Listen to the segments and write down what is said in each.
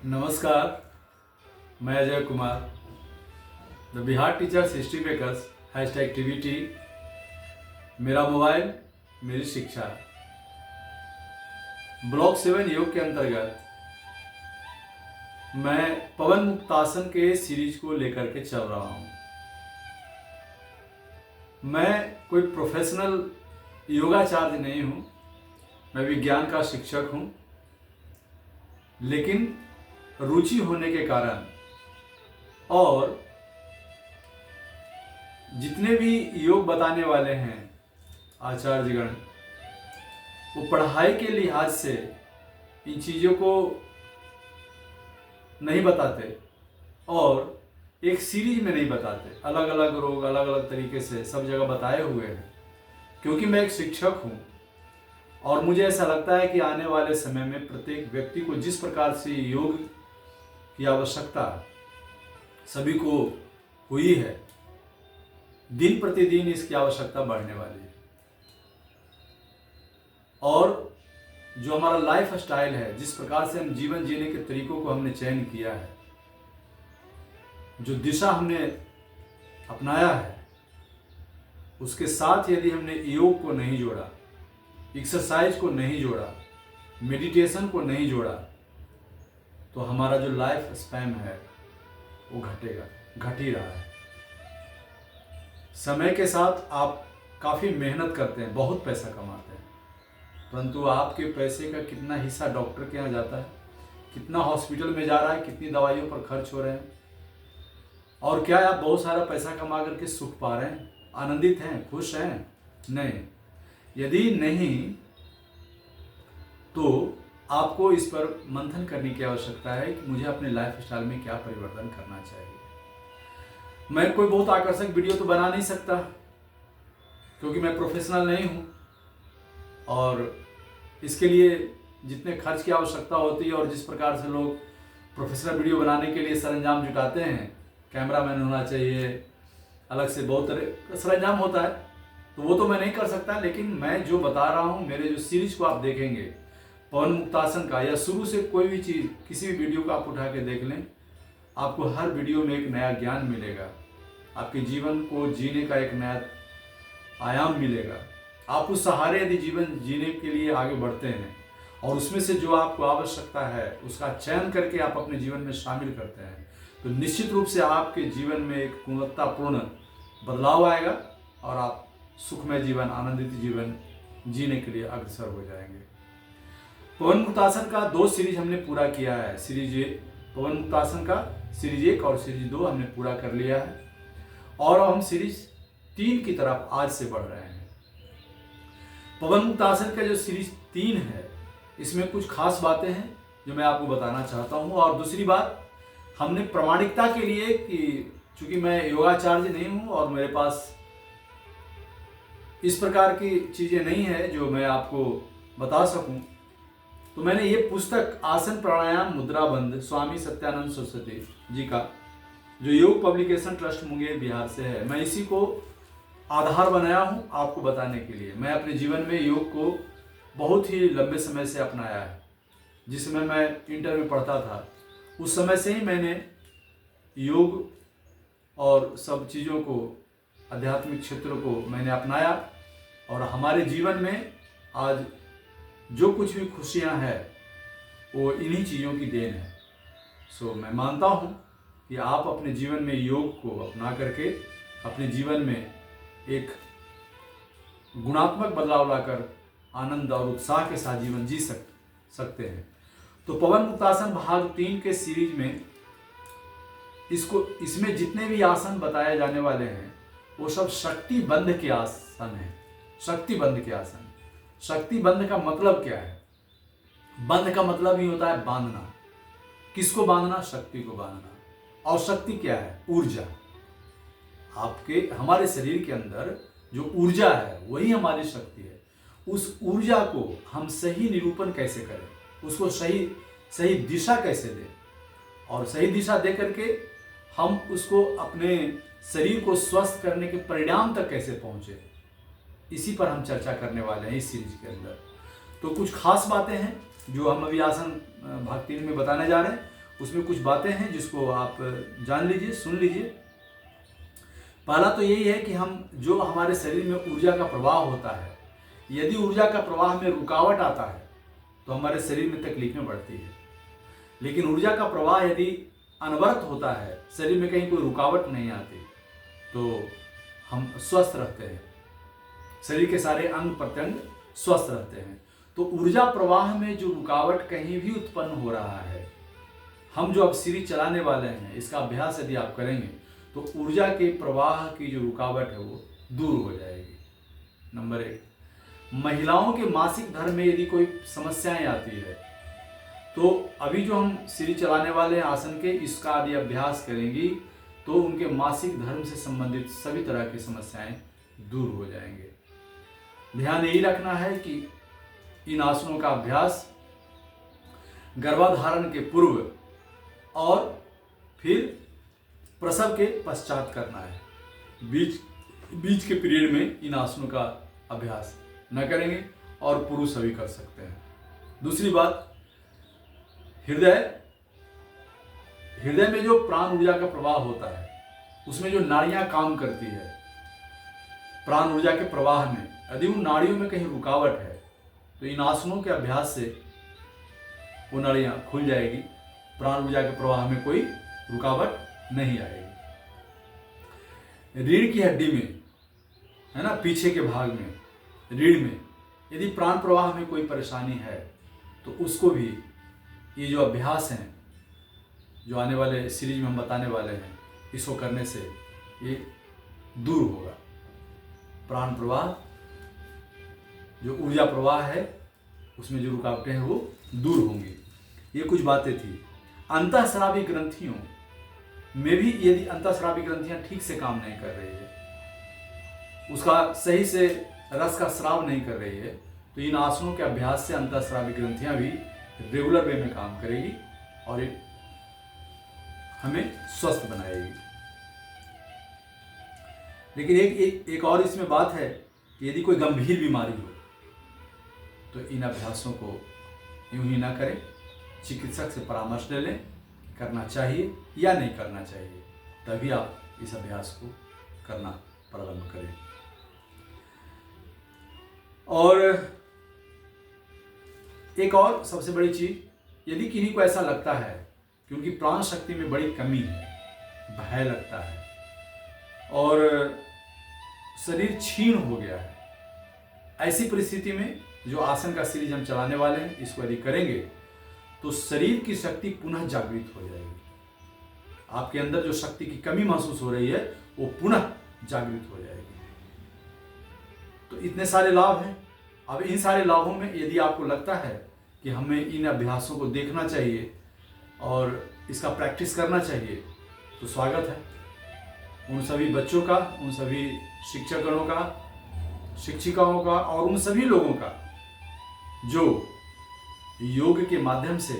नमस्कार, मैं Ajay Kumar. The Bihar teachers history makers #TVT मेरा मोबाइल मेरी शिक्षा। ब्लॉक 7 योग के अंतर्गत मैं पवन मुक्तासन के सीरीज को लेकर के चल रहा हूँ। मैं कोई प्रोफेशनल योगाचार्य नहीं हूँ, मैं विज्ञान का शिक्षक हूँ, लेकिन रुचि होने के कारण और जितने भी योग बताने वाले हैं आचार्यगण, वो पढ़ाई के लिहाज से इन चीज़ों को नहीं बताते और एक सीरीज में नहीं बताते। अलग अलग रोग अलग अलग तरीके से सब जगह बताए हुए हैं। क्योंकि मैं एक शिक्षक हूँ और मुझे ऐसा लगता है कि आने वाले समय में प्रत्येक व्यक्ति को जिस प्रकार से योग की आवश्यकता सभी को हुई है, दिन प्रतिदिन इसकी आवश्यकता बढ़ने वाली है। और जो हमारा लाइफ स्टाइल है, जिस प्रकार से हम जीवन जीने के तरीकों को हमने चयन किया है, जो दिशा हमने अपनाया है, उसके साथ यदि हमने योग को नहीं जोड़ा, एक्सरसाइज को नहीं जोड़ा, मेडिटेशन को नहीं जोड़ा, तो हमारा जो लाइफ स्पैन है वो घटेगा, घट ही रहा है। समय के साथ आप काफ़ी मेहनत करते हैं, बहुत पैसा कमाते हैं, परंतु आपके पैसे का कितना हिस्सा डॉक्टर के यहाँ जाता है, कितना हॉस्पिटल में जा रहा है, कितनी दवाइयों पर खर्च हो रहे हैं, और क्या आप बहुत सारा पैसा कमा करके सुख पा रहे हैं, आनंदित हैं, खुश हैं? नहीं। यदि नहीं तो आपको इस पर मंथन करने की आवश्यकता है कि मुझे अपने लाइफ स्टाइल में क्या परिवर्तन करना चाहिए। मैं कोई बहुत आकर्षक वीडियो तो बना नहीं सकता क्योंकि मैं प्रोफेशनल नहीं हूँ, और इसके लिए जितने खर्च की आवश्यकता होती है और जिस प्रकार से लोग प्रोफेशनल वीडियो बनाने के लिए सरंजाम जुटाते हैं, कैमरामैन होना चाहिए, अलग से बहुत तरह का सरंजाम होता है, तो वो तो मैं नहीं कर सकता। लेकिन मैं जो बता रहा हूँ, मेरे जो सीरीज को आप देखेंगे पवन मुक्तासन का, या शुरू से कोई भी चीज़, किसी भी वीडियो को आप उठा के देख लें, आपको हर वीडियो में एक नया ज्ञान मिलेगा, आपके जीवन को जीने का एक नया आयाम मिलेगा। आप उस सहारे यदि जीवन जीने के लिए आगे बढ़ते हैं और उसमें से जो आपको आवश्यकता है उसका चयन करके आप अपने जीवन में शामिल करते हैं, तो निश्चित रूप से आपके जीवन में एक गुणवत्तापूर्ण बदलाव आएगा और आप सुखमय जीवन, आनंदित जीवन जीने के लिए अग्रसर हो जाएंगे। पवन मुक्तासन का 2 सीरीज हमने पूरा किया है। पवन मुक्तासन का सीरीज 1 और सीरीज 2 हमने पूरा कर लिया है, और हम सीरीज 3 की तरफ आज से बढ़ रहे हैं। पवन मुक्तासन का जो सीरीज 3 है, इसमें कुछ खास बातें हैं जो मैं आपको बताना चाहता हूँ। और दूसरी बात, हमने प्रामाणिकता के लिए कि चूंकि मैं योगाचार्य नहीं हूँ और मेरे पास इस प्रकार की चीज़ें नहीं है जो मैं आपको बता सकूं, तो मैंने ये पुस्तक आसन प्राणायाम मुद्राबंध स्वामी सत्यानंद सरस्वती जी का, जो योग पब्लिकेशन ट्रस्ट मुंगेर बिहार से है, मैं इसी को आधार बनाया हूँ आपको बताने के लिए। मैं अपने जीवन में योग को बहुत ही लंबे समय से अपनाया है। जिस समय मैं इंटर में पढ़ता था, उस समय से ही मैंने योग और सब चीज़ों को, आध्यात्मिक क्षेत्र को मैंने अपनाया, और हमारे जीवन में आज जो कुछ भी खुशियां हैं वो इन्हीं चीज़ों की देन है। सो मैं मानता हूँ कि आप अपने जीवन में योग को अपना करके अपने जीवन में एक गुणात्मक बदलाव लाकर आनंद और उत्साह के साथ जीवन जी सकते हैं। तो पवन मुक्तासन भाग 3 के सीरीज में इसमें जितने भी आसन बताए जाने वाले हैं वो सब शक्ति बंध के आसन हैं। शक्ति बंध के आसन। शक्ति बंध का मतलब क्या है? बंध का मतलब ही होता है बांधना। किसको बांधना? शक्ति को बांधना। और शक्ति क्या है? ऊर्जा। हमारे शरीर के अंदर जो ऊर्जा है वही हमारी शक्ति है। उस ऊर्जा को हम सही निरूपण कैसे करें, उसको सही दिशा कैसे दें, और सही दिशा दे करके हम उसको अपने शरीर को स्वस्थ करने के परिणाम तक कैसे पहुंचे, इसी पर हम चर्चा करने वाले हैं इस सीरीज के अंदर। तो कुछ खास बातें हैं जो हम अभी आसन भाग 3 में बताने जा रहे हैं, उसमें कुछ बातें हैं जिसको आप जान लीजिए, सुन लीजिए। पहला तो यही है कि हम जो हमारे शरीर में ऊर्जा का प्रवाह होता है, यदि ऊर्जा का प्रवाह में रुकावट आता है तो हमारे शरीर में तकलीफें बढ़ती है। लेकिन ऊर्जा का प्रवाह यदि अनवरत होता है, शरीर में कहीं कोई रुकावट नहीं आती, तो हम स्वस्थ रहते हैं, शरीर के सारे अंग प्रत्यंग स्वस्थ रहते हैं। तो ऊर्जा प्रवाह में जो रुकावट कहीं भी उत्पन्न हो रहा है, हम जो अब सीरीज चलाने वाले हैं, इसका अभ्यास यदि आप करेंगे तो ऊर्जा के प्रवाह की जो रुकावट है वो दूर हो जाएगी। नंबर 1, महिलाओं के मासिक धर्म में यदि कोई समस्याएं आती है तो अभी जो हम सीरीज चलाने वाले हैं आसन के, इसका यदि अभ्यास करेंगी तो उनके मासिक धर्म से संबंधित सभी तरह की समस्याएं दूर हो जाएंगे। ध्यान यही रखना है कि इन आसनों का अभ्यास गर्भाधारण के पूर्व और फिर प्रसव के पश्चात करना है। बीच के पीरियड में इन आसनों का अभ्यास न करेंगे और पुरुष सभी कर सकते हैं। दूसरी बात, हृदय में जो प्राण ऊर्जा का प्रवाह होता है, उसमें जो नाड़ियां काम करती है प्राण ऊर्जा के प्रवाह में, यदि उन नाड़ियों में कहीं रुकावट है तो इन आसनों के अभ्यास से वो नाड़ियां खुल जाएगी, प्राण ऊर्जा के प्रवाह में कोई रुकावट नहीं आएगी। रीढ़ की हड्डी में, है ना, पीछे के भाग में, रीढ़ में यदि प्राण प्रवाह में कोई परेशानी है तो उसको भी ये जो अभ्यास हैं, जो आने वाले सीरीज में हम बताने वाले हैं, इसको करने से ये दूर होगा। प्राण प्रवाह, जो ऊर्जा प्रवाह है, उसमें जो रुकावटें हैं वो दूर होंगी। ये कुछ बातें थी। अंतःस्रावी ग्रंथियों में भी यदि अंतःस्रावी ग्रंथियां ठीक से काम नहीं कर रही है, उसका सही से रस का स्राव नहीं कर रही है, तो इन आसनों के अभ्यास से अंतःस्रावी ग्रंथियां भी रेगुलर वे में काम करेगी और ये हमें स्वस्थ बनाएगी। लेकिन एक और इसमें बात है कि यदि कोई गंभीर बीमारी हो तो इन अभ्यासों को यूं ही ना करें, चिकित्सक से परामर्श ले लें, करना चाहिए या नहीं करना चाहिए, तभी आप इस अभ्यास को करना प्रारंभ करें। और एक और सबसे बड़ी चीज, यदि किन्हीं को ऐसा लगता है कि उनकी प्राण शक्ति में बड़ी कमी है, भय लगता है और शरीर क्षीण हो गया है, ऐसी परिस्थिति में जो आसन का सीरीज हम चलाने वाले हैं, इसको यदि करेंगे तो शरीर की शक्ति पुनः जागृत हो जाएगी। आपके अंदर जो शक्ति की कमी महसूस हो रही है वो पुनः जागृत हो जाएगी। तो इतने सारे लाभ हैं। अब इन सारे लाभों में यदि आपको लगता है कि हमें इन अभ्यासों को देखना चाहिए और इसका प्रैक्टिस करना चाहिए, तो स्वागत है उन सभी बच्चों का, उन सभी शिक्षकगणों का, शिक्षिकाओं का और उन सभी लोगों का जो योग के माध्यम से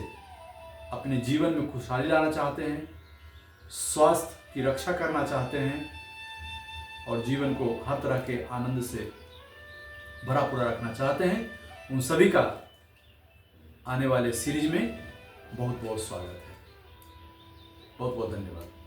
अपने जीवन में खुशहाली लाना चाहते हैं, स्वास्थ्य की रक्षा करना चाहते हैं और जीवन को हर तरह के आनंद से भरा पूरा रखना चाहते हैं। उन सभी का आने वाले सीरीज में बहुत बहुत स्वागत है। बहुत बहुत धन्यवाद।